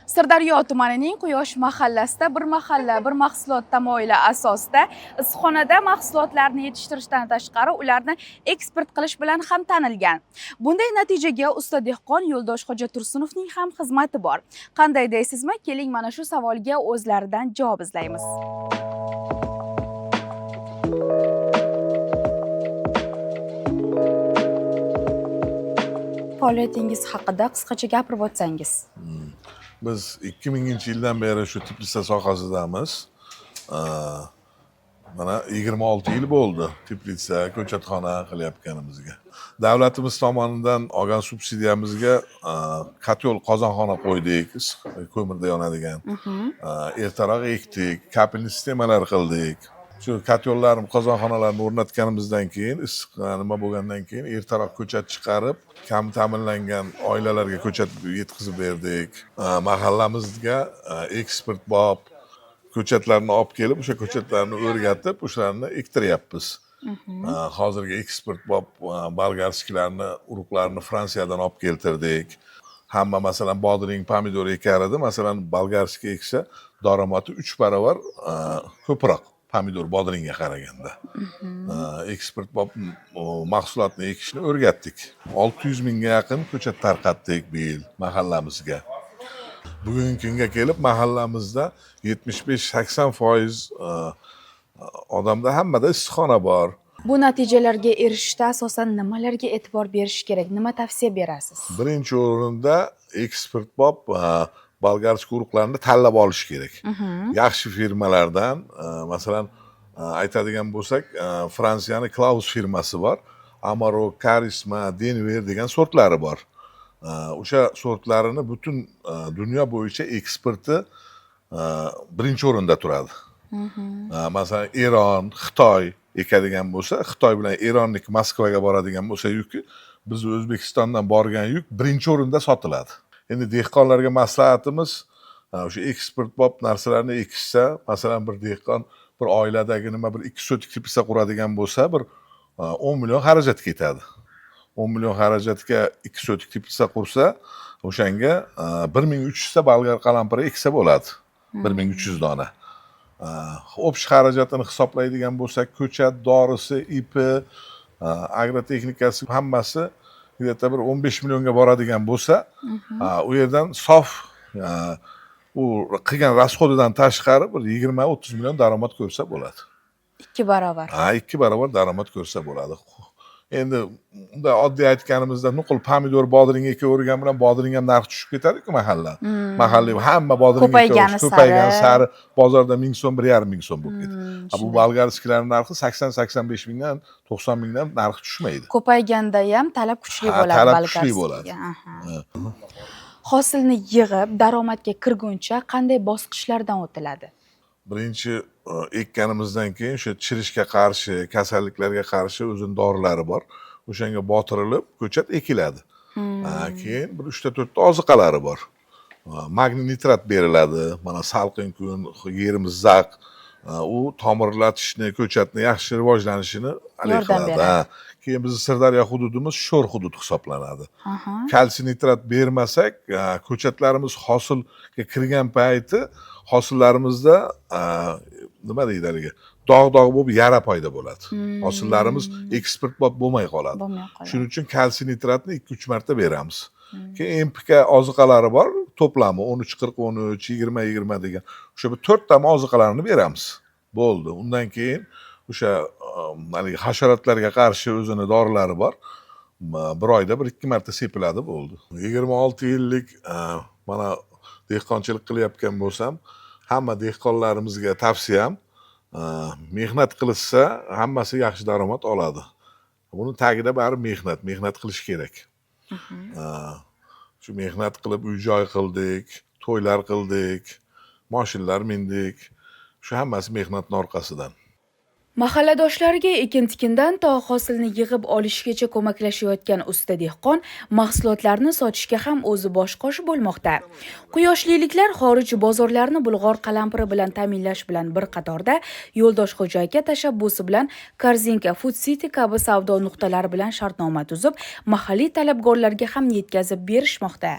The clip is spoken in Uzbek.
Sirdaryo tumanining Quyosh mahallasida bir mahalla, bir mahsulot tamoyili asosida issiqxonada mahsulotlarni yetishtirishdan tashqari ularni eksport qilish bilan ham tanilgan. Bunday natijaga usta dehqon Yo'ldosh Xo'jatursunovning ham xizmati bor. Qanday deysizmi? Keling mana shu savolga o'zlaridan javob izlaymiz. Faoliyatingiz haqida qisqacha gapirib o'tsangiz. Biz 2000-yildan beri shu Tiflisda sohasidamiz. Mana 26 yil bo'ldi Tiflisda ko'chatxona qilayotganimizga. Davlatimiz tomonidan olgan subsidiyamizga kotyol qozonxona qo'ydik, ko'mirda yonadigan. Ertaroq ekdik, kapelni sistemalar qildik. Shu kotyollarni, qozonxonalarni o'rnatganimizdan keyin, issiq nima bo'lgandan keyin ertaroq ko'chat chiqarib, kam ta'minlangan oilalarga ko'chat yetkazib berdik. Mahallamizga eksportbop ko'chatlarni olib kelib, o'sha ko'chatlarni o'rgatib, o'shalarni ektiryapmiz. Hozirgi eksportbop bolgarsklarni, urug'larni Fransiyadan olib keltirdik. Hamma masalan bodring, pomidor ekar edi, masalan bolgarskiy eksa daromadi 3 barobar ko'proq. Pomidor bodringga qaraganda. Eksportbop mahsulotni ekishni o'rgatdik. 600 mingga yaqin ko'chat tarqatdik bu yil mahallamizga. Bugungi kunga kelib mahallamizda 75-80% odamda hammada issiqxona bor. Bu natijalarga erishishda asosan nimalarga e'tibor berish kerak? Nima tavsiya berasiz? Birinchi o'rinda eksportbop bolgarskiy urug'larni tanlab olish kerak. Yaxshi firmalardan, masalan, aytadigan bo'lsak, Fransiyani Klaus firmasi bor. Amaro, Karisma, Denver degan sortlari bor. O'sha sortlarini butun dunyo bo'yicha eksporti birinchi o'rinda turadi. Masalan, Eron, Xitoy ekadigan bo'lsa, Xitoy bilan Eronniki Moskvaga boradigan bo'lsa yuki, biz O'zbekistondan borgan yuk birinchi o'rinda sotiladi. Endi dehqonlarga maslahatimiz o'sha eksportbop narsalarni ekishsa, masalan bir dehqon bir oiladagi nima bir 2 sotik teplitsa quradigan bo'lsa, bir 10 million xarajat ketadi. 10 million xarajatga 2 sotik teplitsa qursa, o'shanga 1300 ta bolgar qalampiri eksa bo'ladi. 1300 dona. O'pish xarajatini hisoblaydigan bo'lsak, ko'chat, dorisi, ipi, agrotexnikasi hammasi yerda bir 15 millionga boradigan bo'lsa, u yerdan sof u qilgan rasxodidan tashqari bir 20-30 million daromad ko'rsa bo'ladi. 2 barobar. 2 barobar daromad ko'rsa bo'ladi. Endi unda oddiy aytganimizda nuqul pomidor bodring ekavergan bilan bodring ham narxi tushib ketadi-ku mahalla. Mahalliy hamma bodring ko'paygan sari bozorda 1000 so'm, 1,5 ming so'm bo'lib ketadi. Bu bolgarsklarning narxi 80-85 mingdan 90 mingdan narxi tushmaydi. Ko'payganda ham talab kuchli bo'ladi bolgarskiga. Hosilni yig'ib, daromadga kirguncha qanday bosqichlardan o'tiladi? Birinchi ekkanimizdan keyin o'sha chirishga qarshi, kasalliklarga qarshi o'zining dorilari bor. O'shanga botirilib ko'chat ekiladi. Keyin bir 3-4 ta oziqalari bor. Magniy nitrat beriladi. Mana salqin kun, yerimiz zaq, u tomirlatishni, ko'chatni yaxshi rivojlanishini qiladi. Keyin bizning Sirdaryo hududimiz sho'r hudud hisoblanadi. Kalsiy nitrat bermasak, ko'chatlarimiz hosilga kirgan payti hosillarimizda nima deyiladi, dog' bo'lib yara paydo bo'ladi. Hosillarimiz eksportbop bo'lmay qoladi. Shuning uchun kalsiy nitratni 2-3 marta beramiz. Keyin NPK oziqalari bor, to'plami 13-40-13, 20-20 degan. O'sha 4 ta oziqalarni beramiz. Bo'ldi. Undan keyin o'sha hasharotlarga qarshi o'zini dorilari bor. Bir oyda 1-2 marta sepiladi, bo'ldi. 26 yillik mana dehqonchilik qilayotgan bo'lsam, hamma dehqonlarimizga tavsiyam, mehnat qilsa, hammasi yaxshi daromad oladi. Buni tagida bari mehnat qilish kerak. Shu mehnat qilib uy-joy qildik, to'ylar qildik, mashinalar mindik. Shu hammasi mehnatning orqasidan. Mahalladoshlarga ekin-tikindan to hosilni yig'ib olishgacha ko'maklashayotgan usta dehqon mahsulotlarni sotishga ham o'zi bosh-qosh bo'lmoqda. Quyoshliliklar xorij bozorlarini bulg'or qalampiri bilan ta'minlash bilan bir qatorda Yo'ldosh Xo'ja aka tashabbusi bilan Korzinka Food City kabi savdo nuqtalari bilan shartnoma tuzib, mahalliy talabgorlarga ham yetkazib berishmoqda.